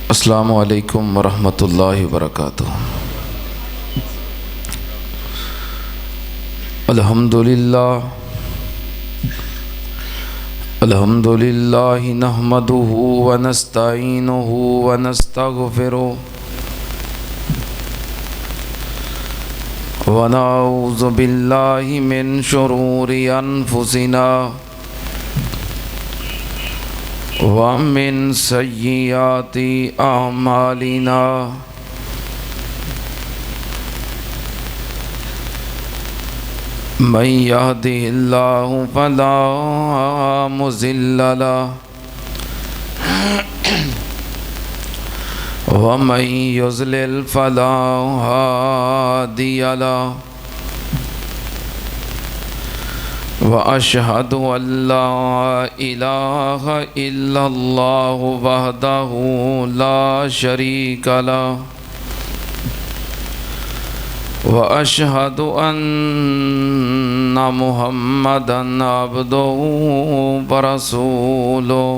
अस्सलामु अलैकुम वरहमतुल्लाहि वबरकातुहू। अल्हम्दुलिल्लाह नहमदुहु व नस्तईनुहु व नस्तगफिरुहु व नऊज़ु बिल्लाहि मिन शुरूरि अनफुसिना व मिन सय्यिआति अअमालिना। मन यहदिहिल्लाहु फला मुज़िल्ल लहु व मन युज़लिल फला हादिय लहु। व अशहदु अल्ला इलाहा इल्लल्लाहु वहदहु ला शरीक लहु व अशहदु अन्ना मुहम्मदन अब्दुहु व रसूलुहु।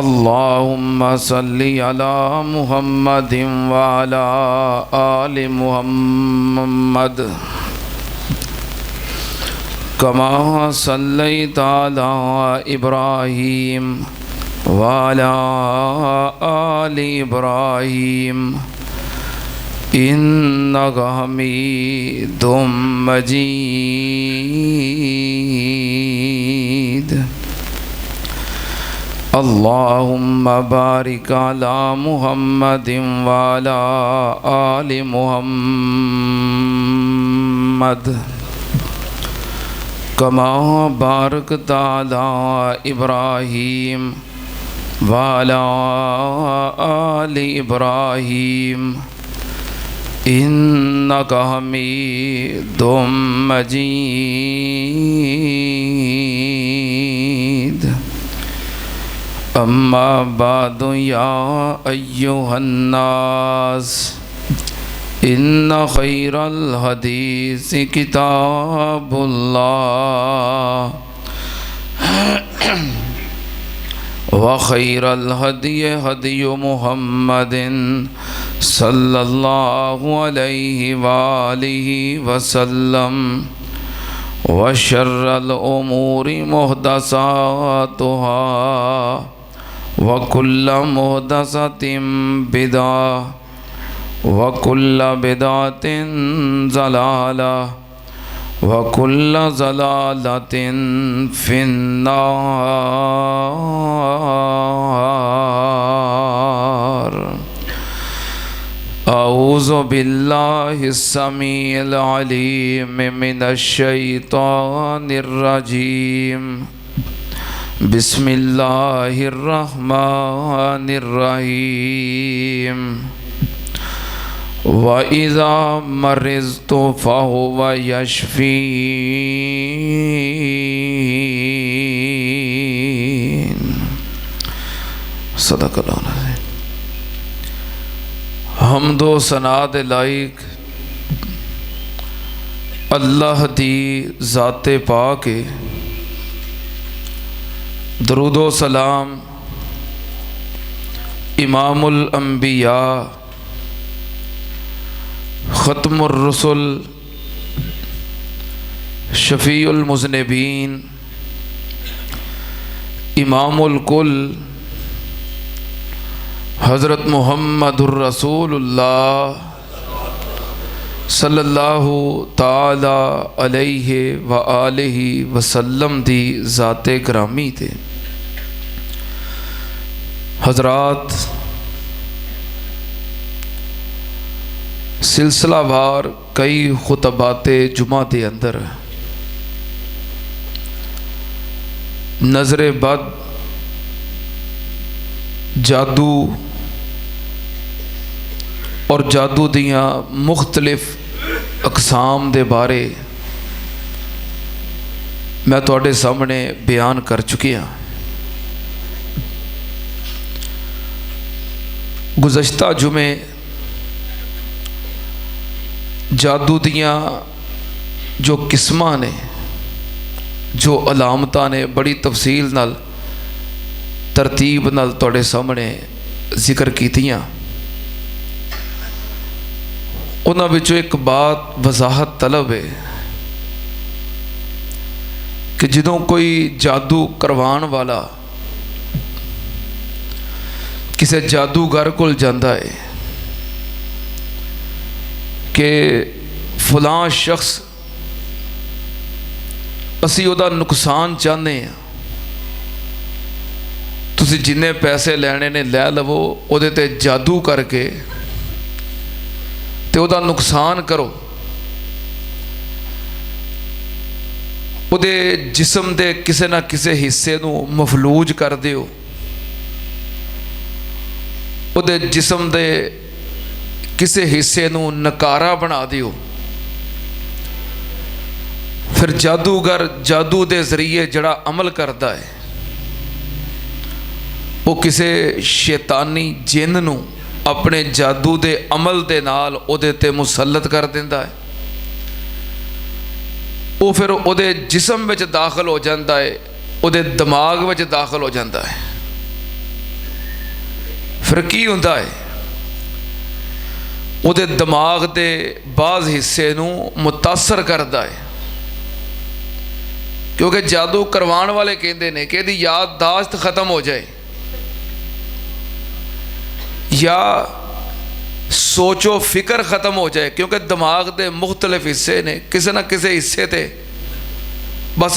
अल्लाहुम्मा सल्लि अला मुहम्मदिन व अला आलि मुहम्मद कमा सल्लैता अला इब्राहीम व अला आलि इब्राहीम इन्नका हमीदुम मजीद। अल्लाहुम्मा बारिक अला मुहम्मदिन व अला आलि मुहम्मद कमा बारकता अला इब्राहीम व अला आलि इब्राहीम इन्नका हमीदुम मजीद। अम्मा बादु या अय्युहन्नास इन्ना खैरल हदीस किताबुल्लाह व खैरल हदी हदी मुहम्मदिन सल्लल्लाहु अलैहि वालिहि वसल्लम व शर्रल उमूरि मुहदसातुहा व कुल्लु मुहदसतिन बिदअह व कुल्लु बिदअतिन ज़लालह व कुल्लु ज़लालतिन फिन्नार। औज़ु बिल्लाहिस समीइल अलीम मिनश शैतानिर रजीम। बिस्मिल्लाहिर रहमानिर रहीम। व इज़ा मरिज़्तु फ़हुव यशफ़ीन। सदक़ल्लाहुल अज़ीम। हमदो सना दे लाइक अल्लाह दी ज़ाते पाक है। दरूदो सलाम इमामुल अंबिया ख़त्मुर रसूल शफ़ीउल मुज़निबीन इमामुल कुल हज़रत मुहम्मदुर रसूलुल्लाह सल्लल्लाहु ताला अलैहि व आलिहि वसल्लम दी ज़ाते करामी थे। हज़रात सिलसिलावार कई खुतबाते जुमा के अंदर नज़र बद जादू और जादू दियाँ मुख्तलिफ अकसाम दे बारे मैं तुहाडे सामने बयान कर चुकी हाँ। गुज़श्ता जुमे जादू दियाँ जो किस्मां ने, जो अलामतां ने, बड़ी तफसील नाल तरतीब नाल तुहाडे सामने जिक्र कीतियां। उन्हां विचों एक बात वजाहत तलब है कि जदों कोई जादू करवाण वाला किसी जादूगर कोल जांदा है कि फलां शख्स असी उहदा नुकसान चाहते हैं, तुसी जिन्ने पैसे लैने ने लै लवो, उहदे ते जादू करके ते उहदा नुकसान करो, उहदे जिस्म दे किसी ना किसी हिस्से नूं मफलूज कर दिओ, उहदे जिस्म दे किसी हिस्से नूं नकारा बना दिओ। फिर जादूगर जादू दे जरिए जड़ा अमल करता है वो किसी शैतानी जिन नूं अपने जादू दे अमल दे नाल उहदे ते मुसल्लत कर दिंदा है। वो फिर उहदे जिस्म विच दाखिल हो जाता है, उहदे दिमाग विच दाखिल हो जाता है। फिर की हुंदा है, उहदे दिमाग दे बाज़ हिस्से नूं मुतासर करता है, क्योंकि जादू करवाण वाले कहते हैं कि इहदी याददाश्त खत्म हो जाए या सोचो फिक्र खत्म हो जाए, क्योंकि दिमाग के मुख्तलिफ हिस्से ने, किसी ना किसी हिस्से ते बस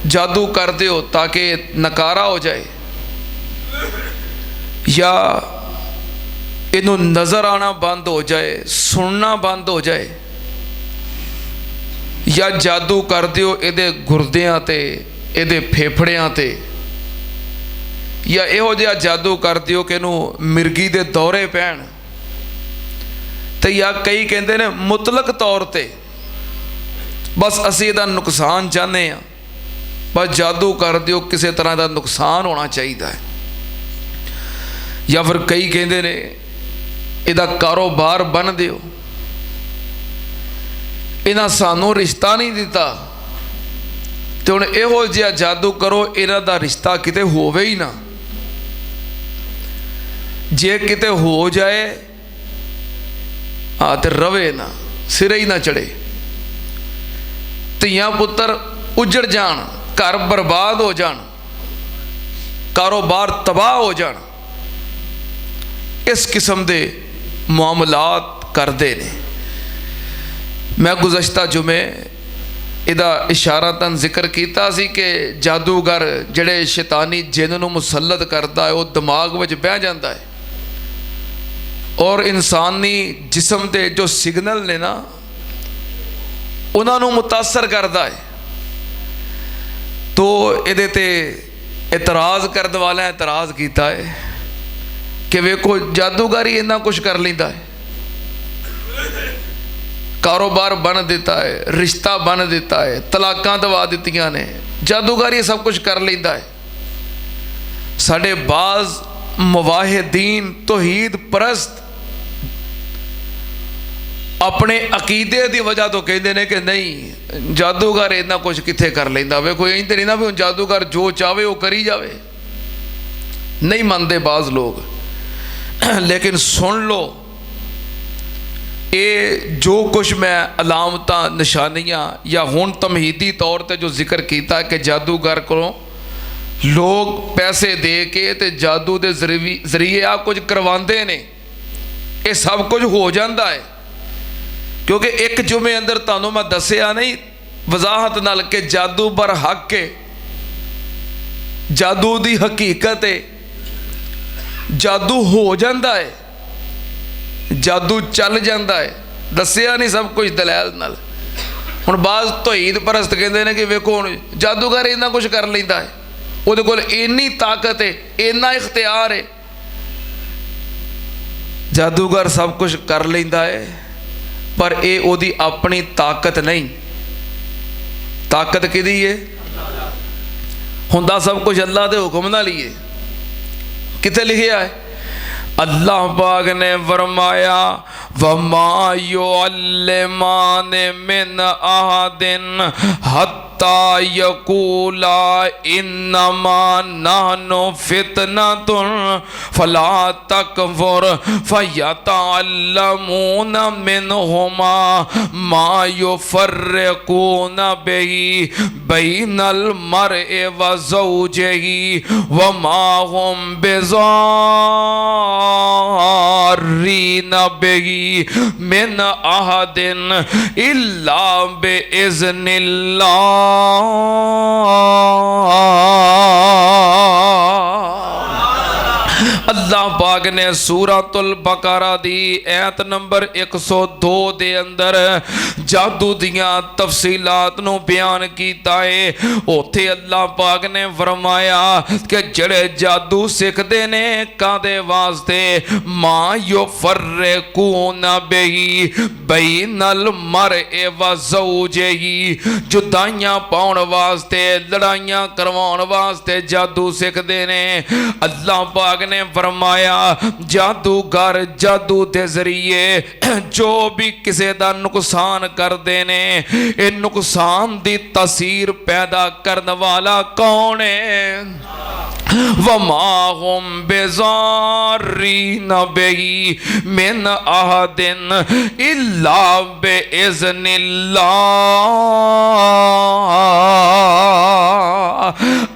जादू कर दिओ ताकि नकारा हो जाए या इनू नज़र आना बंद हो जाए, सुनना बंद हो जाए, या जादू कर दिओ इहदे गुरदियां ते, इहदे फेफड़ियां ते, या इहो जिहा जादू कर दिओ कि इनू मिर्गी दे दौरे पैण, ते या कई कहते ने मुतलक तौर ते बस असी इहदा नुकसान चाहते हैं, बस जादू कर दिओ किसी तरह का नुकसान होना चाहिए। या फिर कई कहते ने इहदा कारोबार बन दिओ, इन्हां सानू रिश्ता नहीं दिता तो हुण इहो जिहा जादू करो इन्हां दा रिश्ता किते होवे ही ना, जे किते हो जाए तो रवे ना, सिरे ही ना चढ़े, धीआं पुत्तर उजड़ जान, घर बर्बाद हो जान, कारोबार तबाह हो जान, इस किस्म के मामलात करते ने। मैं गुज़श्ता जुमे इहदा इशारतन जिक्र किया सी कि जादूगर जिहड़े शैतानी जिन नूं मुसल्लत करता है, वो दिमाग विच बह जाता है और इंसानी जिस्म के जो सिग्नल ने ना उन्होंने मुतासर करता है। तो इहदे ते इतराज़ करने वाले इतराज़ किया है कि वेखो जादूगर ही इन्ना कुछ कर लेंदा है, कारोबार बन देता है, रिश्ता बन देता है, तलाकां दवा दित्तियां ने, जादूगर ही सब कुछ कर लेंदा है। साडे बाज़ मुवाहिदीन तौहीद परस्त अपने अकीदे की वजह तो कहते हैं कि नहीं जादूगर इन्ना कुछ कित्थे कर लेंदा। वे कोई इंज नहीं ना भी जादूगर जो चाहे वो करी जावे, नहीं मानते बाज़ लोग। लेकिन सुन लो, ये जो कुछ मैं अलामतां निशानियाँ या हुण तमहीदी तौर पर जो जिक्र किया कि जादूगर को लोग पैसे दे के ते जादू के जरिए आ कुछ करवाते ने, ये सब कुछ हो जाता है। क्योंकि एक जुमे अंदर तुहानूं मैं दसिया नहीं वजाहत नाल कि जादू बर हक है, जादू की हकीकत है, जादू हो जाता है, जादू चल जाता है, दसिया नहीं सब कुछ दलैल नाल। हुण बाज़ तौहीद परस्त कहते हैं कि वेखो हुण जादूगर इन्ना कुछ कर लेंदा है, उहदे कोल इन्नी ताकत है, इन्ना इख्तियार है जादूगर सब कुछ कर लेंदा है, पर ये ओदी अपनी ताकत नहीं। ताकत किहदी है? हुंदा सब कुछ अल्लाह के हुक्म नाल ही है। किथे लिखिया है? अल्लाह पाक ने फरमाया वमा युअल्लिमाने मिन अहदिन हत्ता यकूला इन्नमा नहनु फितनतुन फला तकफुर फयतअल्लमून मिनहुमा मा युफर्रिकून बिही बैनल मर्इ व ज़ौजिही वमा हुम बिज़ार्रीन बिही मिन अहदिन इल्ला बिइज़्निल्लाह। अल्लाह पाक ने सूरतुल बकरा दी ऐत नंबर 102 दे अंदर जादू दियां तफसीलात नूं बयान कीता है। उत्थे अल्लाह पाक ने फरमाया कि जड़े जादू सीखते ने कादे वास्ते मा युफर्रिकून बिही बैनल मर्इ व ज़ौजिही, जुदाइयां पाउण वास्ते, लड़ाइयां करवाउण वास्ते जादू सीखते ने। अल्लाह पाक ने फरमाया जादूगर जादू के जरिए जो भी किसी का नुकसान करते ने, ये नुकसान की तासीर पैदा करने वाला कौन है? वमा हुम बिज़ार्रीन बिही मिन अहदिन इल्ला बिइज़्निल्लाह।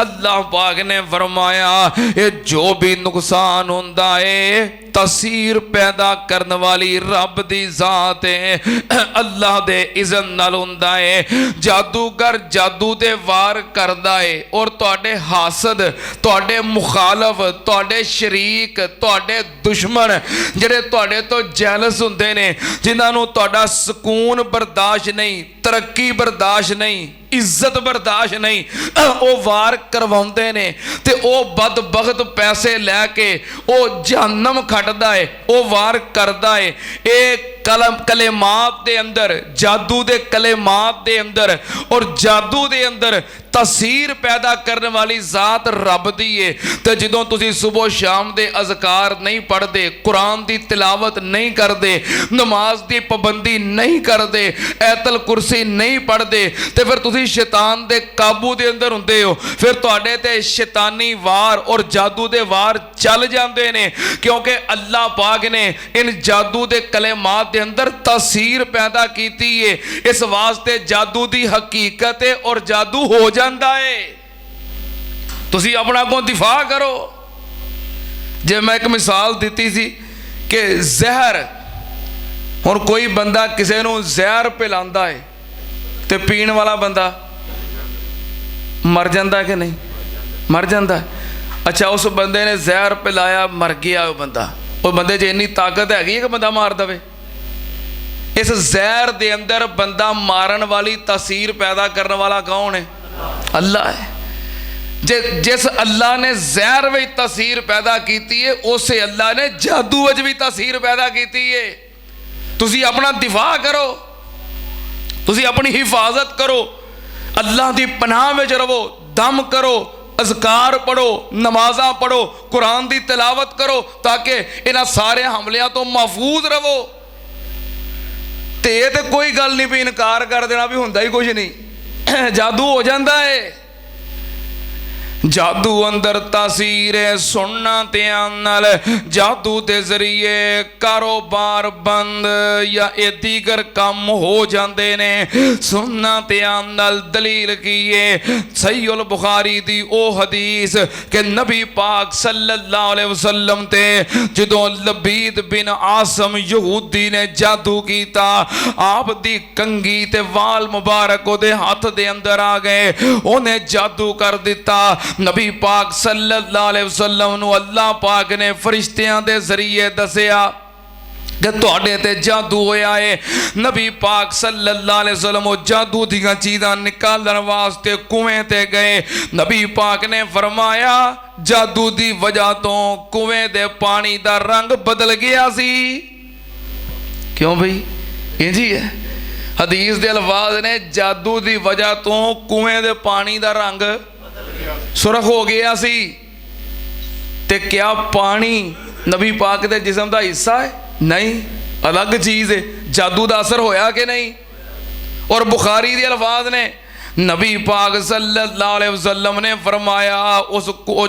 अल्लाह पाक ने फरमाया ये जो भी नुकसान होंदा है तसीर पैदा करने वाली रब दी जात है, अल्लाह दे इज़न नाल हुंदा है। जादूगर जादू दे वार करदा है और तुहाडे हासद, तुहाडे मुखालफ, तुहाडे शरीक, तुहाडे दुश्मन जिहड़े तुहाडे तो जैलस हुंदे ने, जिन्हां नूं तुहाडा सुकून बर्दाश्त नहीं, तरक्की बर्दाश्त नहीं, इज्जत बर्दाश्त नहीं, वो वार करवाउंदे ने ते वो बदबख्त पैसे लैके वो जहन्नम खटदा है, वो वार करदा है। एक कलेमात दे अंदर, जादू दे कलेमात दे अंदर और जादू दे अंदर तसीर पैदा करने वाली जात रब दी है। तो जदों तुसीं सुबह शाम दे अज़कार नहीं पढ़ते, कुरान की तिलावत नहीं करते, नमाज की पाबंदी नहीं करते, ऐतल कुर्सी नहीं पढ़ते, तो फिर तुसीं शैतान दे काबू दे अंदर हुंदे हो। फिर तुहाडे ते शैतानी वार और जादू दे वार चल जाते हैं, क्योंकि अल्लाह पाक ने इन जादू दे कलेमात दे अंदर तसीर पैदा की है। इस वास्ते जादू की हकीकत है और जादू हो जाता है। तुसी अपना को दिफा करो। जे मैं एक मिसाल दी सी कि जहर, हुण कोई बंदा किसी नूं जहर पिलांदा है तो पीण वाला बंदा मर जाता है कि नहीं? मर जाता है। अच्छा, उस बंदे ने जहर पिलाया, मर गया वो बंदा, वो बंदे च इन्नी ताकत हैगी कि बंदा मार दवे? इस जहर दे अंदर बंदा मारन वाली तासीर पैदा करने वाला कौन है? अल्लाह है। जिस अल्लाह ने जहर में तासीर पैदा की है, उस अल्लाह ने जादू में भी तासीर पैदा की है। तुसी अपना दिफा करो, तुसी अपनी हिफाजत करो, अल्लाह की पनाह में रहो, दम करो, अज़कार पढ़ो, नमाज़ां पढ़ो, कुरान की तिलावत करो, ताकि इन्हां सारे हमलियां तो महफूज रहो। तो ये तो कोई गल नहीं भी इनकार कर देना भी हुंदा ही कुछ नहीं, जादू हो जाता है। जादू अंदर तासीर है। सुनना ध्यान नाल, जादू के जरिए कारोबार बंद या दीगर काम हो जाते ने। सुनना ध्यान नाल, दलील की है सहीहुल बुखारी दी ओ हदीस के नबी पाक सल्लल्लाहु अलैहि वसल्लम ते जदों लबीद बिन आसम यहूदी ने जादू कीता, आप दी कंगी ते वाल मुबारक ओदे हाथ दे अंदर आ गए, उन्हें जादू कर दिता। नबी पाक सल्लल्लाहु अलैहि वसल्लम नूं अल्लाह पाक ने फरिश्तियां दे जरिए दसिया कि तुहाडे ते जादू होया है। नबी पाक सल्लल्लाहु अलैहि वसल्लम वो जादू दीयां चीज़ां निकालण वास्ते कुएं ते गए। नबी पाक ने फरमाया जादू की वजह तो कुएं दे पानी का रंग बदल गया सी। क्यों भाई इंज ही है, हदीस दे अल्फाज ने जादू की वजह तो कुएं दे पानी का रंग सुरख हो गया सी। ते क्या पानी नबी पाक दे जिस्म का हिस्सा है? नहीं, अलग चीज़ है। जादू का असर होया कि नहीं? और बुखारी दे अल्फाज ने नबी पाक सल्लल्लाहु अलैहि वसल्लम ने फरमाया उस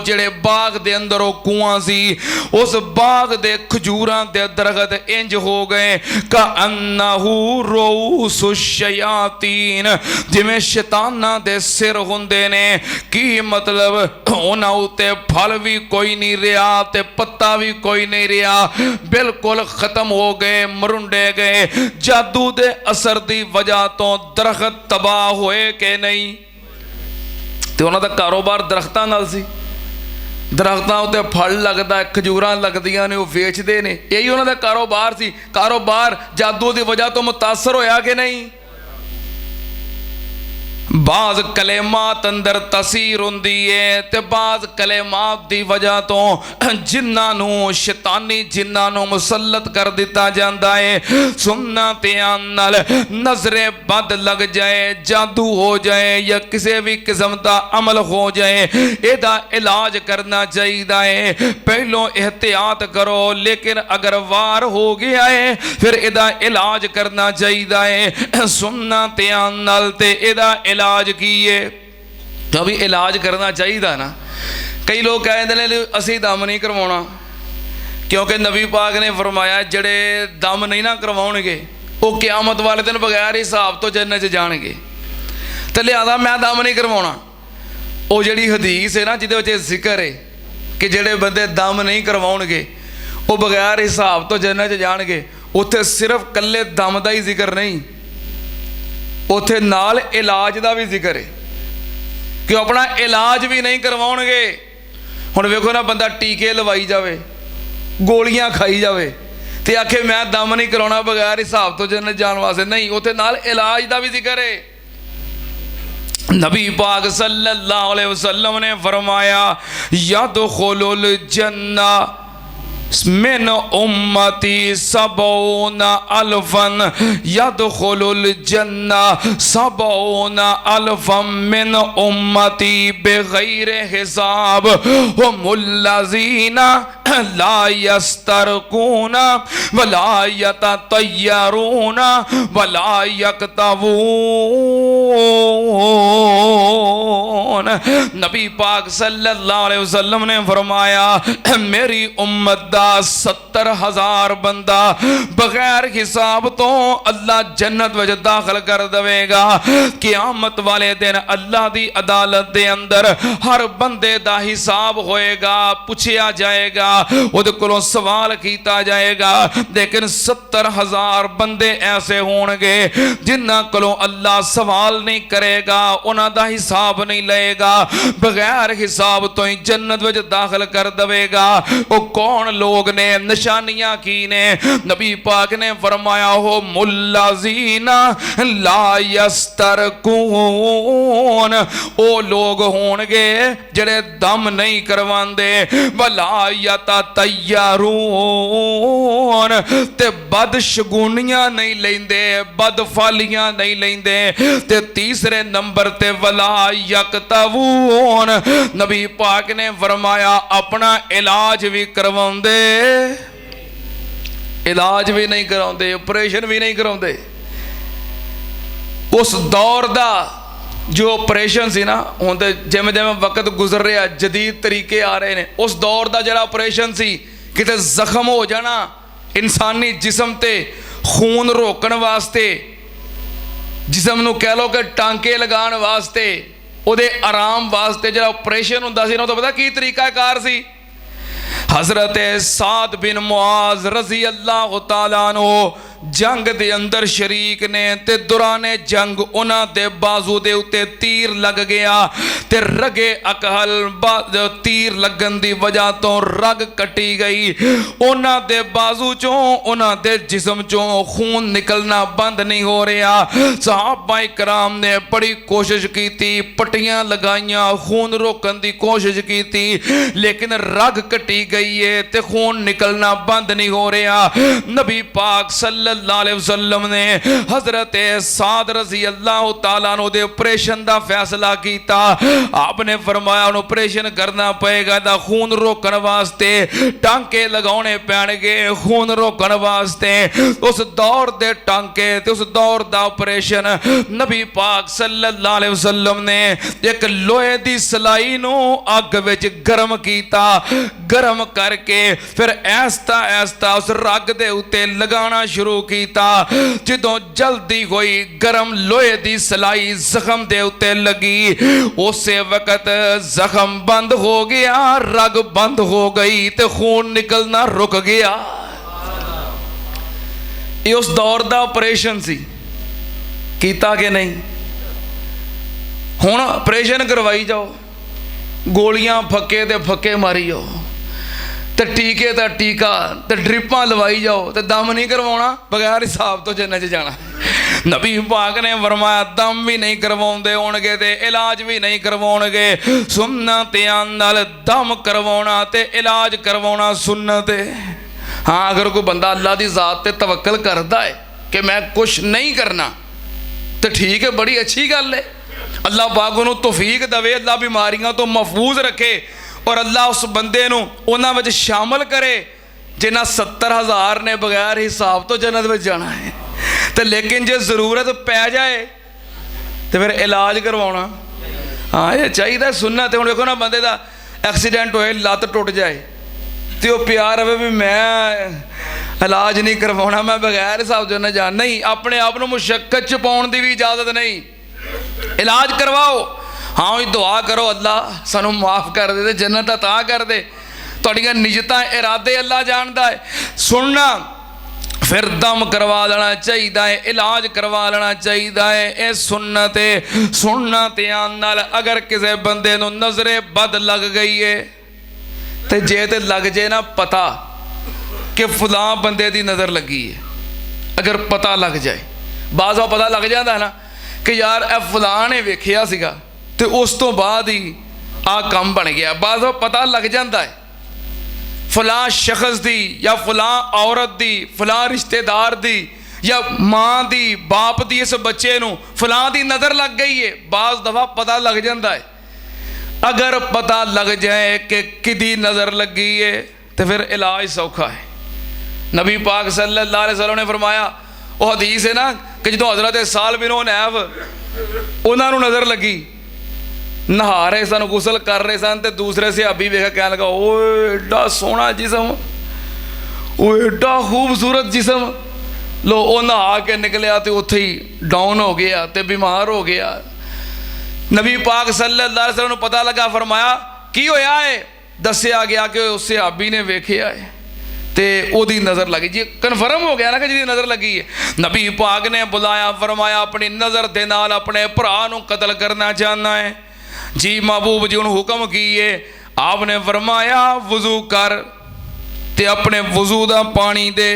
जेड़े बाग दे अंदर वो कुआं सी, उस बाग दे खजूरां दे दरख्त इंज हो गए का अन्नहू रूसु शयातीन, जिवें शैतानां दे सिर हुंदे ने। की मतलब? उन्हां उत्ते फल भी कोई नहीं रहा ते पत्ता भी कोई नहीं रहा, बिल्कुल खत्म हो गए, मरुंडे गए। जादू दे असर दी वजह तो दरख्त तबाह होए के नहीं? तो उन्होंने कारोबार दरख्तां नाल सी, दरख्तां उत्ते फल लगता है, खजूरां लगदियां ने, वो वेचते ने, यही उन्होंने कारोबार सी। कारोबार जादू की वजह तो मुतासर होया कि नहीं? बाज कलेमात अंदर तसीर हुंदी है ते बाज कलेमात दी वजह तो जिन्हां नूं शैतानी जिन्हां नूं मुसल्लत कर दिता जाता है। सुनना ते नाल नजरे बद लग जाए, जादू हो जाए या किसी भी किस्म का अमल हो जाए, एदा इलाज करना चाहिए है। पहलों एहतियात करो, लेकिन अगर वार हो गया है फिर एदा इलाज करना चाहिए है। सुनना ते नाल ते एदा इलाज की है, तो भी इलाज करना चाहिए ना। कई लोग कहते हैं असी दम नहीं करवाना, क्योंकि नबी पाक ने फरमाया जड़े दम नहीं ना करवाउणगे वो क़यामत वाले दिन बगैर हिसाब तो जन्नत जाणगे, तो लिहाजा मैं दम नहीं करवाना। वो जिहड़ी हदीस है ना जिहदे विच जिक्र है कि जिहड़े बंदे दम नहीं करवाउणगे वो बगैर हिसाब तो जन्नत जाणगे, उत्थे सिर्फ कल्ले दम का ही जिक्र नहीं, उत्थे नाल इलाज का भी जिक्र है कि अपना इलाज भी नहीं करवाउणगे। हुण वेखो ना, बंदा टीके लवाई जावे, गोलियां खाई जावे ते आखे मैं दम नहीं कराउणा बगैर हिसाब तो जन्नत जाण वास्ते, नहीं, उत्थे नाल इलाज का भी जिक्र है। नबी पाक सल्लल्लाहु अलैहि वसल्लम ने फरमाया यदखुलुल जन्ना मिन उम्मती सबऊना अल्फन यदखुलुल जन्ना सबऊना अल्फम मिन उम्मती बिगैर हिसाब हुमुल्लज़ीना ला यस्तरकूना वला यततय्यरूना वला यक्तवून। नबी पाक सल्लल्लाहु अलैहि वसल्लम ने फरमाया मेरी उम्मत 70,000 बंदा बगैर हिसाब तो अल्लाह जन्नत विच दाखिल कर देवेगा। क़यामत वाले दिन अल्लाह दी अदालत दे अंदर हर बंदे दा हिसाब होएगा, पूछा जाएगा, उहदे कोलों सवाल किया जाएगा। लेकिन 70,000 बंदे ऐसे होणगे जिन्हां कोलों अल्लाह सवाल नहीं करेगा, उन्हां दा हिसाब नहीं लेगा, बगैर हिसाब तो ही जन्नत विच दाखिल कर देवेगा। वो कौन लोग ने, निशानियां की ने? नबी पाक ने फरमाया हो मुल्लाजीना ला यस्तरकून, ओ लोग होणगे जेड़े दम नहीं करवांदे, वला यततय्यरून ते बदशगुनियां नहीं लेंदे, बदफालियां नहीं लेंदे, ते तीसरे नंबर ते वला यक्तवून। नबी पाक ने फरमाया अपना इलाज भी करवाउंदे, इलाज भी नहीं कराउंदे, ऑपरेशन भी नहीं कराउंदे। उस दौर का जो ऑपरेशन सी ना, हुण ते जिवें जिवें वक्त गुजर रहा जदीद तरीके आ रहे हैं, उस दौर का जिहड़ा ऑपरेशन सी किते जख्म हो जाना इंसानी जिस्म ते खून रोकण वास्ते, जिस्म नूं कह लो कि टांके लगाण वास्ते, उहदे आराम वास्ते जिहड़ा ऑपरेशन हुंदा सी ना, तो पता की तरीका कार सी? हजरत साद बिन मुआज रजी अल्लाह तआला अन्हु जंग दे अंदर शरीक ने ते दौराने जंग उन्हां दे बाजू दे उत्ते तीर लग गया ते रगे अकहल तीर लगन दी वजह तो रग कटी गई। उन्हां दे बाजू चों उन्हां दे जिस्म चों खून निकलना बंद नहीं हो रहा। सहाबा इकराम ने बड़ी कोशिश की, पट्टियां लगाइयां, खून रोकन दी कोशिश की, लेकिन रग कटी गई है ते खून निकलना बंद नहीं हो रहा। नबी पाक सल्लल्लाहु अलैहि वसल्लम ने हजरत साद रज़ी अल्लाह तआला अन्हु दे ऑपरेशन दा फैसला किया। आपने फरमाया ऑपरेशन करना पएगा, दा खून रोकने वास्ते टांके लगाने पैणगे, खून रोकने वास्ते। उस दौर दे टांके ते उस दौर दा ऑपरेशन नबी पाक सल्लल्लाहु अलैहि वसल्लम ने एक लोहे दी सलाई नू अग विच गर्म कीता, गर्म करके फिर ऐसता ऐसता उस रग दे उत्ते लगाना शुरू किया। जदों जल्दी होई गर्म लोहे दी सलाई जख्म दे उत्ते लगी, उसे वक्त जख्म बंद हो गया, रग बंद हो गई ते खून निकलना रुक गया। ये उस दौर दा ऑपरेशन सी, कीता कि नहीं? हुण ऑपरेशन करवाई जाओ, गोलियां फक्के ते फक्के मारी जाओ, ते टीके दा टीका ते ड्रिपां लवाई जाओ, ते दम नहीं करवाना, बगैर हिसाब तो जन्नत जाना। नबी पाक ने फरमाया दम भी नहीं करवाउंदे होणगे ते इलाज भी नहीं करवाउणगे। सुन्नत नाल दम करवाउणा ते इलाज करवाउणा सुन्नत है। हाँ, अगर कोई बंदा अल्लाह दी ज़ात ते तवक्कल करदा है कि मैं कुछ नहीं करना, तो ठीक है, बड़ी अच्छी गल है। अल्लाह पाक उन्होंने तौफीक दवे, अल्लाह बीमारियों तो महफूज रखे और अल्लाह उस बंदे नूं उन्हां विच शामिल करे जिन्हां 70,000 ने बगैर हिसाब तो जन्नत में जाना है। तो लेकिन जे जरूरत पै जाए तो फिर इलाज करवाना, हाँ ये चाहिए सुनना। तो हुण देखो ना, बंदे का एक्सीडेंट होए, लत्त टुट जाए, तो वह प्यार रहे भी मैं इलाज नहीं करवाना, मैं बगैर हिसाब तो जन्नत जाना। नहीं, अपने आप को मुशक्कत च पाउण दी भी इजाजत नहीं, इलाज करवाओ। हाँ ही दुआ करो अल्लाह सानू माफ़ कर दे, जन्नत अता कर दे, तुहाड़ियां नियतां इरादे अल्लाह जानदा है। सुनना, फिर दम करवा लेना चाहिए है, इलाज करवा लेना चाहिए है, ये सुन्नत है। सुनना ध्यान नाल, अगर किसी बंदे नूं नज़रे बद लग गई है तो जे ते लग जाए ना पता कि फलां बंदे दी नज़र लगी है, अगर पता लग जाए, बाज़ पता लग जाता है ना कि यार ए फलां ने वेखिया सीगा तो उस तो बाद ही आ काम बन गया। बाज़ पता लग जाता है फलां शख्स दी या फलां औरत दी, फलां रिश्तेदार दी या माँ दी, बाप दी, इस बच्चे नूं फलां दी नज़र लग गई है, बाज़ दफ़ा पता लग जाता है। अगर पता लग जाए कि किदी नज़र लगी है तो फिर इलाज सौखा है। नबी पाक सल्लल्लाहु अलैहि वसल्लम ने फरमाया, वो हदीस है ना कि जो हज़रत साल बिन हुनैफ उन्होंने नज़र लगी, नहा रहे सन, गुसल कर रहे सन, तो दूसरे सहाबी वेख कह लगा, ओ एडा सोहना जिसम, वो एडा खूबसूरत जिसम। लो वो नहा के निकलिया तो उत्थे ही डाउन हो गया, तो बीमार हो गया। नबी पाक सल्लल्लाहु अलैहि वसल्लम पता लगा, फरमाया की होया है? दसिया गया कि उस सहाबी ने वेखिया है ते ओदी नज़र लगी जी, कन्फर्म हो गया ना कि जी नज़र लगी है। नबी पाक ने बुलाया, फरमाया अपनी नज़र दे नाल अपने भरा नूं कतल करना चाहना है जी? महबूब जी उन्होंने हुक्म किए, आपने फरमाया वजू कर ते अपने वजू दा पानी दे।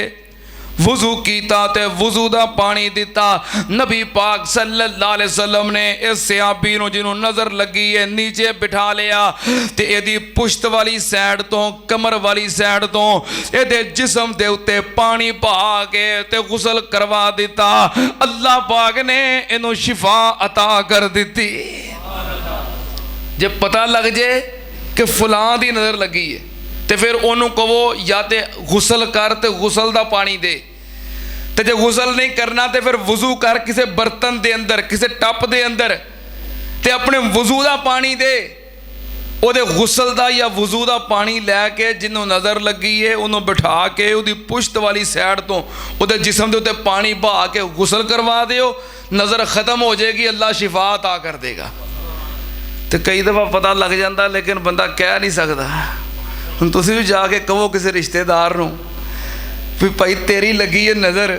वजू कीता ते वजू दा पानी दिता। नबी पाक सल्लल्लाहु अलैहि वसल्लम ने इस सहाबी नूं जिन्होंने नज़र लगी है नीचे बिठा लिया ते इहदी पुश्त वाली साइड तो, कमर वाली साइड तो इहदे जिस्म दे उत्ते पानी पा के ते गुसल करवा दिता। अल्लाह पाक ने इनू शिफा अता कर दी। जे पता लग जाए कि फलां दी नज़र लगी है तो फिर उन्होंने कहो या तो गुसल कर, तो गुसल का पानी दे, तो जो गुसल नहीं करना तो फिर वजू कर किसी बर्तन के अंदर, किसी टप के अंदर, तो अपने वजू का पानी दे। ਉਹਦੇ गुसल का या वजू का पानी लैके जिन्हों नज़र लगी है उन्होंने बिठा के उसकी पुश्त वाली साइड तो वो जिसम के उत्ते पानी बहा के गुसल करवा दियो, नज़र ख़त्म हो जाएगी, अल्लाह शिफा अता कर देगा। तो कई दफ़ा पता लग जाता लेकिन बंदा कह नहीं सकता। हुण तुसीं भी जाके कहो किसी रिश्तेदार नूं भी भाई तेरी लगी है नज़र,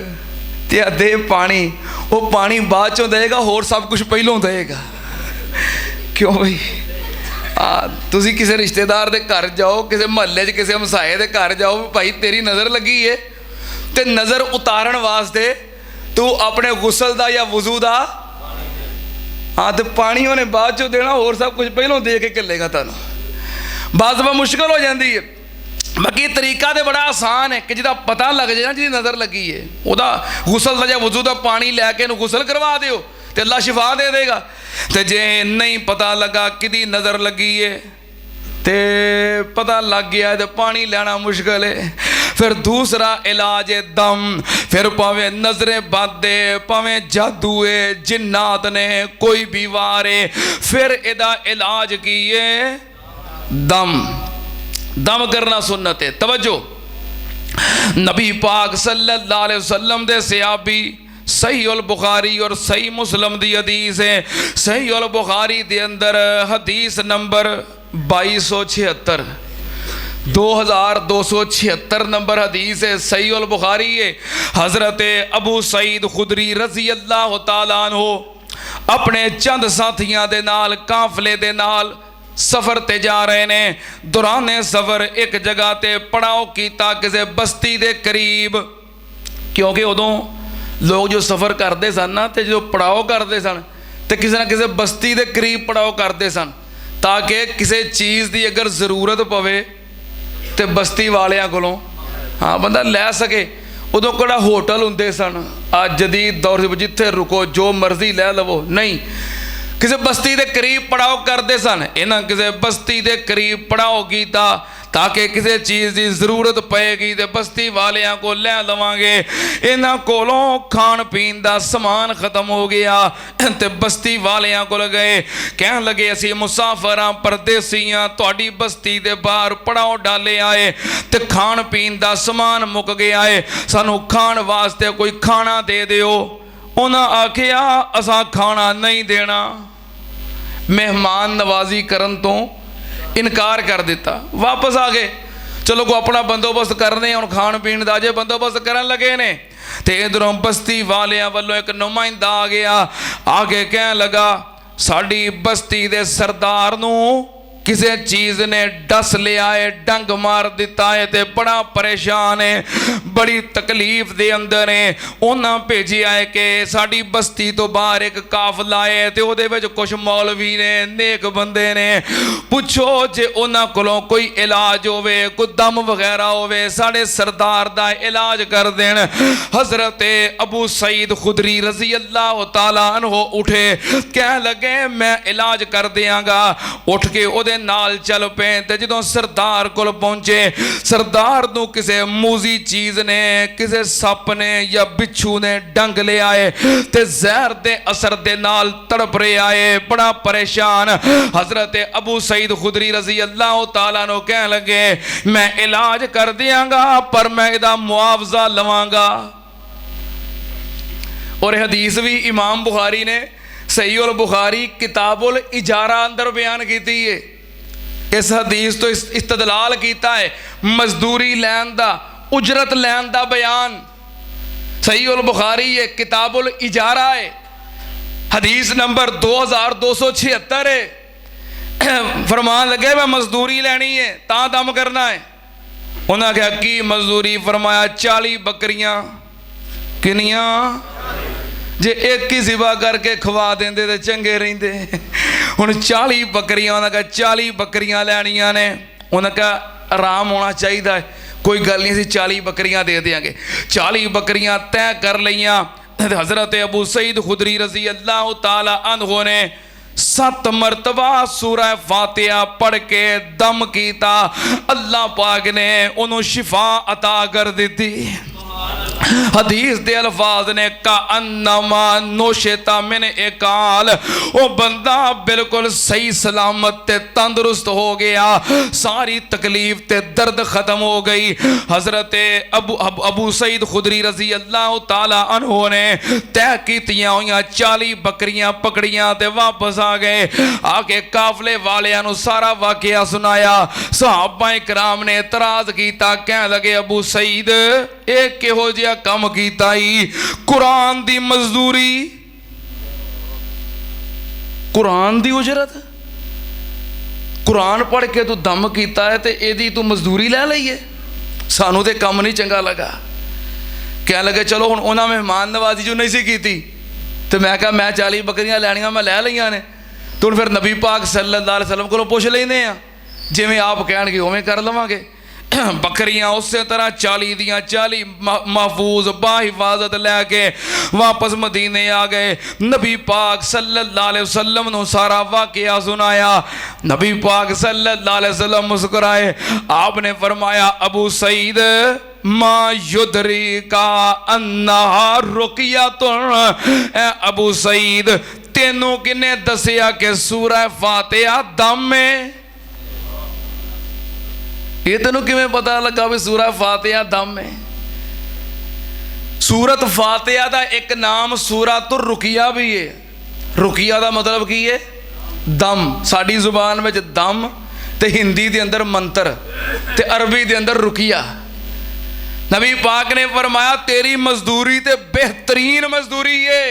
ਤੇ ਆ ਦੇ ਪਾਣੀ, ਉਹ ਪਾਣੀ ਬਾਅਦ ਚੋਂ ਦੇਗਾ, ਹੋਰ ਸਭ ਕੁਝ ਪਹਿਲੋਂ ਦੇਗਾ। ਕਿਉਂ ਬਈ? ਤੁਸੀਂ ਕਿਸੇ ਰਿਸ਼ਤੇਦਾਰ ਦੇ ਘਰ ਜਾਓ, ਕਿਸੇ ਮੁਹੱਲੇ 'ਚ ਕਿਸੇ ਹਮਸਾਏ ਦੇ ਘਰ ਜਾਓ, ਭਾਈ ਤੇਰੀ ਨਜ਼ਰ ਲੱਗੀ ਏ, ਤੇ ਨਜ਼ਰ ਉਤਾਰਨ ਵਾਸਤੇ ਤੂੰ ਆਪਣੇ ਗੁਸਲ ਦਾ ਜਾਂ ਵਜ਼ੂ ਦਾ ਤੇ ਪਾਣੀ ਉਹਨੇ ਬਾਅਦ ਚੋਂ ਦੇਣਾ, ਹੋਰ ਸਭ ਕੁਝ ਪਹਿਲੋਂ ਦੇ ਕੇ ਘੱਲੇਗਾ ਤੁਹਾਨੂੰ। ਬਾਅਦ ਵਿੱਚ ਮੁਸ਼ਕਿਲ ਹੋ ਜਾਂਦੀ ਹੈ। ਬਾਕੀ ਤਰੀਕਾ ਤਾਂ ਬੜਾ ਆਸਾਨ ਹੈ ਕਿ ਜਿਹਦਾ ਪਤਾ ਲੱਗ ਜਾਏ ਨਾ ਜਿਹਦੀ ਨਜ਼ਰ ਲੱਗੀ ਹੈ, ਉਹਦਾ ਗੁਸਲ ਦਾ ਜਾਂ ਵਜ਼ੂ ਦਾ ਪਾਣੀ ਲੈ ਕੇ ਇਹਨੂੰ ਗੁਸਲ ਕਰਵਾ ਦਿਓ ਤੇ ਅੱਲਾ ਸ਼ਿਫਾ ਦੇ ਦੇਗਾ। ਤੇ ਜੇ ਨਹੀਂ ਪਤਾ ਲੱਗਾ ਕਿਹਦੀ ਨਜ਼ਰ ਲੱਗੀ ਹੈ ਤੇ ਪਤਾ ਲੱਗ ਗਿਆ ਤੇ ਪਾਣੀ ਲੈਣਾ ਮੁਸ਼ਕਿਲ ਹੈ, ਫਿਰ ਦੂਸਰਾ ਇਲਾਜ ਹੈ ਦਮ। ਫਿਰ ਭਾਵੇਂ ਨਜ਼ਰੇ ਬੰਦੇ, ਭਾਵੇਂ ਜਾਦੂ ਹੈ, ਜਿन्नात ਨੇ, ਕੋਈ ਵੀ ਵਾਰ ਹੈ, ਫਿਰ ਇਹਦਾ ਇਲਾਜ ਕੀ ਹੈ? दम। दम करना सुन्नत है। तवज्जो, नबी पाक सल्लल्लाहु अलैहि वसल्लम दे सहाबी, सही उल बुखारी और सही मुस्लिम दी हदीस है। सही उल बुखारी दे अंदर हदीस नंबर 2276, 2276 नंबर हदीस है। सही उल बुखारी है। हज़रत अबू सईद खुदरी रज़ी अल्लाह तआला अन्हु अपने चंद साथियों दे नाल, काफले दे नाल सफ़र ते जा रहे ने। दौरान सफ़र एक जगह ते पड़ाव किया किसी बस्ती के करीब, क्योंकि उदों लोग जो सफ़र करते सन ना, तो जो पड़ाव करते सन तो किसी ना किसी बस्ती के करीब पड़ाव करते सन, ताकि किसी चीज़ की अगर ज़रूरत पवे तो बस्ती वालियां कोलों बंदा लै सके। उदों किहड़ा होटल हुंदे सन जदीद दौर जिथे रुको जो मर्जी लै लवो, नहीं, किसी बस्ती के करीब पड़ाव करते सन। इन्हें किसी बस्ती के करीब पड़ाव किया ताकि किसी चीज़ की जरूरत पेगी तो बस्ती वालियां को लै लवांगे। इन्हों कोलों खाण पीन का समान खत्म हो गया तो बस्ती वालियां को गए, कह लगे असी मुसाफिर हाँ, परदेसी हाँ, तुहाडी बस्ती के बाहर पड़ाव डाले आए तो खाण पीन का समान मुक गया है, सानू खाण वास्ते कोई खाना दे दिओ। उन्हें आखिया असा खाना नहीं देना। मेहमान नवाजी करन तो इनकार कर दिता, वापस आ गए। चलो को अपना बंदोबस्त करने, हम खाण पीण का जे बंदोबस्त करन लगे ने तो इधरों बस्ती वालियां वालों एक नुमाइंदा आ गया, आके कह लगा साड़ी बस्ती दे सरदार नू किसी चीज़ ने डस लिया है, डंग मार दिता है, तो बड़ा परेशान है, बड़ी तकलीफ दे अंदर है। उन्हें भेजिया है कि साड़ी बस्ती तो बाहर एक काफला है, तो उहदे विच कुछ मौलवी ने, नेक बंदे ने, पुछो जे उन्हां कोलों कोई इलाज होवे, कोई दम वगैरह होवे, साढ़े सरदार दा इलाज कर देन। हज़रत अबू सईद खुदरी रज़ी अल्लाह तआला अन्हु उठे, कह लगे मैं इलाज कर दियांगा। उठ के उहदे नाल चल पे ते जदों सरदार कोल पहुंचे, सरदार नूं किसी मूजी चीज़ ने, किसी सप ने या बिच्छू ने डंग लिया है ते जहर दे असर दे नाल तड़प रहा है, बड़ा परेशान। हज़रत अबू सईद खुदरी रज़ी अल्लाह तआला अन्हु कह लगे मैं इलाज कर दियांगा पर मैं इहदा मुआवजा लवांगा। और हदीस भी इमाम बुखारी ने सही उल बुखारी किताबुल इजारा अंदर बयान की है। इस हदीस तो इस्तदलाल किया है मजदूरी लैन दा, उजरत लैन दा बयान। सही उल बुखारी है, किताबुल इजारा है, हदीस नंबर 2276 है। फरमान लगे मैं मजदूरी लैनी है ता दम करना है। उन्हें क्या की मजदूरी? फरमाया 40 बकरियां। किनियां? जे एक ही सिवा करके खवा देंदे तो चंगे रहिंदे। हुण 40 बकरियां, उन्हें कहा 40 बकरियां लैनियां ने। उन्हें कहा आराम होना चाहिए, कोई गल नहीं, 40 बकरियां दे देंगे। 40 बकरियां तय कर लियां। हज़रत अबू सईद खुदरी रज़ी अल्लाह तआला अन्हु ने 7 मरतबा सूरह फातिहा पढ़ के दम किया। अल्लाह पाक ने उन्होंने शिफा अता कर दी। हदीस दे अल्फाज ने का अन्नमा नोशेता मैंने एकाल, वो बंदा बिल्कुल सही सलामत ते तंदुरुस्त हो गया, सारी तकलीफ ते दर्द खत्म हो गई। हज़रत अबू सईद खुदरी रज़ी अल्लाह तआला अन्हु ने तय कीतियां हुई 40 बकरियां पकड़ियां ते वापस आ गए। आके काफले वालियां नू सारा वाकया सुनाया। सहाबा इकराम ने इतराज किया, कह लगे अबू सईद ये किहो जिहा ਕੰਮ ਕੀਤਾ ਹੀ ਕੁਰਾਨ ਦੀ ਮਜ਼ਦੂਰੀ, ਕੁਰਾਨ ਦੀ ਉਜਰਤ। ਕੁਰਾਨ ਪੜ੍ਹ ਕੇ ਤੂੰ ਦਮ ਕੀਤਾ ਹੈ ਤੇ ਇਹਦੀ ਤੂੰ ਮਜ਼ਦੂਰੀ ਲੈ ਲਈਏ। ਸਾਨੂੰ ਤੇ ਕੰਮ ਨਹੀਂ ਚੰਗਾ ਲੱਗਾ। ਕਹਿਣ ਲੱਗੇ ਚਲੋ ਹੁਣ ਉਹਨਾਂ ਮਹਿਮਾਨ ਨਵਾਜ਼ੀ ਜੋ ਨਹੀਂ ਸੀ ਕੀਤੀ ਤੇ ਮੈਂ ਕਿਹਾ ਮੈਂ 40 ਬੱਕਰੀਆਂ ਲੈਣੀਆਂ, ਮੈਂ ਲੈ ਲਈਆਂ ਨੇ, ਤੇ ਹੁਣ ਫਿਰ ਨਬੀ ਪਾਕ ਸੱਲੱਲਾਹੁ ਅਲੈਹਿ ਵਸੱਲਮ ਕੋਲੋਂ ਪੁੱਛ ਲੈਂਦੇ ਆ, ਜਿਵੇਂ ਆਪ ਕਹਿਣਗੇ ਉਵੇਂ ਕਰ ਲਵਾਂਗੇ। ਬੱਕਰੀਆਂ ਉਸੇ ਤਰ੍ਹਾਂ 40 ਦੀਆਂ 40 ਮਹਫੂਜ਼ ਬਾਹਿਫਾਜ਼ਤ ਲੈ ਕੇ ਵਾਪਸ ਮਦੀਨੇ ਆ ਗਏ। ਨਬੀ ਪਾਕ ਸੱਲੱਲਾਹੁ ਅਲੈਹਿ ਵਸੱਲਮ ਨੂੰ ਸਾਰਾ ਵਾਕਿਆ ਸੁਣਾਇਆ। ਨਬੀ ਪਾਕ ਸੱਲੱਲਾਹੁ ਅਲੈਹਿ ਵਸੱਲਮ ਮੁस्कुराए। आपने फरमाया अबू सईद मा युदरी का अन्नहा रुकियतुन, अबू सईद तेनू किने दसिया कि सूरह फातिहा दम है? ये तेनू किवें पता लगा भी सूरह फातिहा दम है? सूरत फातिहा दा एक नाम सूरतुर रुकिया भी है। रुकिया दा मतलब की है? दम। साडी जुबान में दम ते हिंदी दे अंदर मंत्र ते अरबी दे अंदर रुकिया। नबी पाक ने फरमाया तेरी मजदूरी ते बेहतरीन मजदूरी है।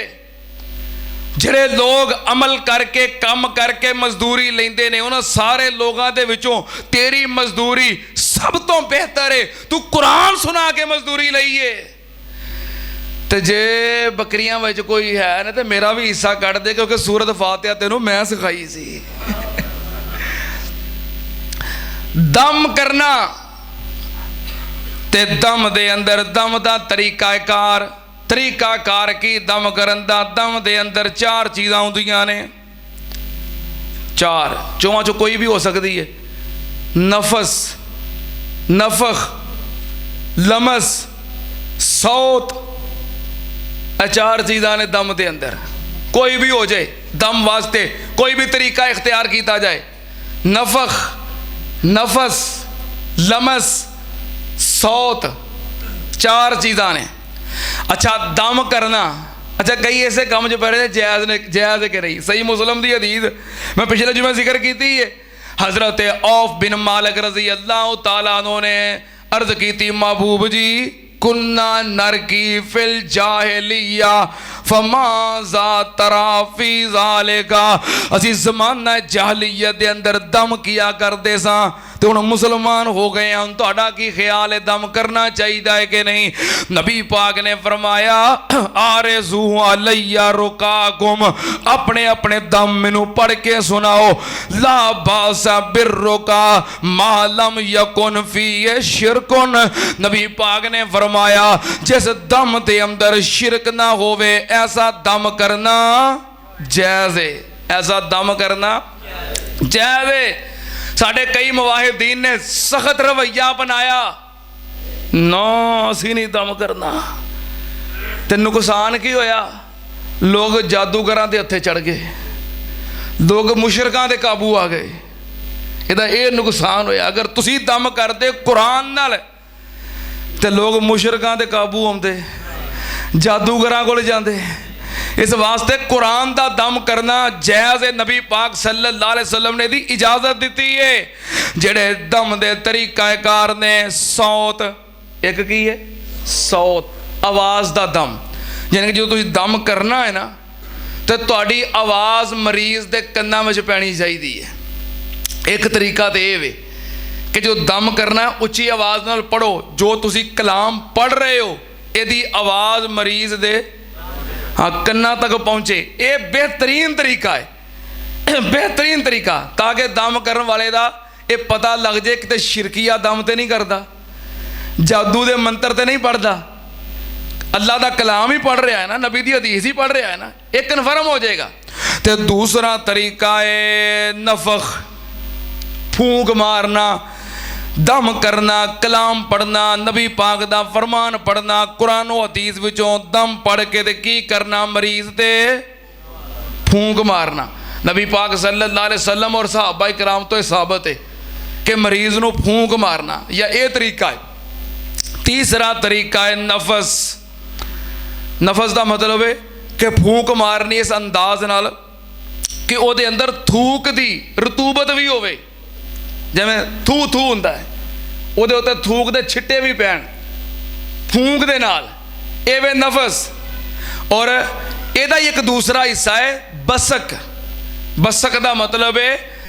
ਜਿਹੜੇ ਲੋग अमल करके काम करके मजदूरी लेंदे ने उन्हां सारे लोगों दे विचों तेरी मजदूरी सब तो बेहतर है। तू कुरान सुना के मजदूरी लई है। ते जे बकरियां विच कोई है ना ते मेरा भी हिस्सा कट दे, क्योंकि सूरत फातिहा तेनों मैं सिखाई सी। दम करना ते दम दे अंदर दम दा तरीकाकार की दम करन दा, दम दे अंदर 4 चीज़ां आउंदियां ने। 4 चौहां चो कोई भी हो सकती है। नफस, नफख, लमस, सौत, 4 चीज़ां ने दम दे अंदर। कोई भी हो जाए दम वास्ते कोई भी तरीका इख्तियार किया जाए। नफख, नफस, लमस, सौत, 4 चीज़ां ने। अच्छा दम करना, अच्छा कई ऐसे काम जो पढ़े जायज़ के रही। सही मुस्लिम दी हदीस मैं पिछले जुमे जिक्र की थी। हज़रत औफ बिन मालिक रज़ी अल्लाह तआला अन्हु ने अर्ज़ की थी, महबूब जी कुन्ना नरकी फिल जाहिलिया फमाज़ा तरा फी ज़ालिका। असी ज़माना जाहिलियत दे अंदर दम किया करते सां तो हुण मुसलमान हो गए हैं, तुहाडा की ख्याल है दम करना चाहिए है कि नहीं? नबी पाक ने फरमाया आरज़ू अलैया रुकाकुम, अपने अपने दम मैनू पढ़ के सुनाओ। ला बासा बिर्रुका मालम यकुन फी शिरकुन। नबी पाक ने फरमाया जिस दम के अंदर शिरक ना होवे ऐसा दम करना जायज़ है। ऐसा दम करना जायज़ है। साढ़े कई मुवाहिदीन ने सख्त रवैया अपनाया, ना असी नहीं दम करना। ते नुकसान की होया? लोग जादूगरां दे हत्थे चढ़ गए, लोग मुशरकां दे काबू आ गए। इहदा ये नुकसान होया। अगर तुसी दम करदे कुरान नाल ते लोग मुशरकां दे काबू आउंदे, जादूगरां कोल जांदे। इस वास्ते कुरान दा दम करना जायज़ है। नबी पाक सल्लल्लाहु अलैहि वसल्लम ने दी इजाजत दी है। जेड़े दम दे तरीकाकार ने सौत, एक की है सौत, आवाज़ दा दम। यानी कि जो तुसीं दम करना है ना तो तुहाडी आवाज़ मरीज दे कन्नां विच पैनी चाहिदी है। एक तरीका तो यह वे कि जो दम करना उच्ची आवाज़ नाल पढ़ो। जो तुसीं कलाम पढ़ रहे हो यदि आवाज़ मरीज दे हाँ कन्ना तक पहुँचे, ये बेहतरीन तरीका है। बेहतरीन तरीका ताकि दम करने वाले का ये पता लग जाए कि शिरकिया दम तो नहीं करता, जादू दे मंत्र तो नहीं पढ़ता, अल्लाह का कलाम ही पढ़ रहा है ना, नबी दी हदीस ही पढ़ रहा है ना, ये कन्फर्म हो जाएगा। तो दूसरा तरीका है नफख, फूंक मारना, दम करना, कलाम पढ़ना, नबी पाक दा फरमान पढ़ना, कुरान हदीस विचों दम पढ़ के ते की करना, मरीज ते फूंक मारना। नबी पाक सल्लल्लाहु अलैहि वसल्लम और सहाबा इकराम तो साबित है कि मरीज नूं फूंक मारना, या ये तरीका है। तीसरा तरीका है नफस। नफस का मतलब है कि फूंक मारनी इस अंदाज नाल कि उहदे अंदर थूक दी रतूबत भी होवे। जिवें थू थू हुंदा है, उहदे उत्ते थूक दे छिट्टे भी पैण फूंक दे नाल, ਇਹ ਵੇ ਨਫਸ। ਔਰ ਇਹਦਾ ਹੀ ਇੱਕ ਦੂਸਰਾ ਹਿੱਸਾ ਹੈ ਬਸਕ। ਬਸਕ ਦਾ ਮਤਲਬ ਹੈ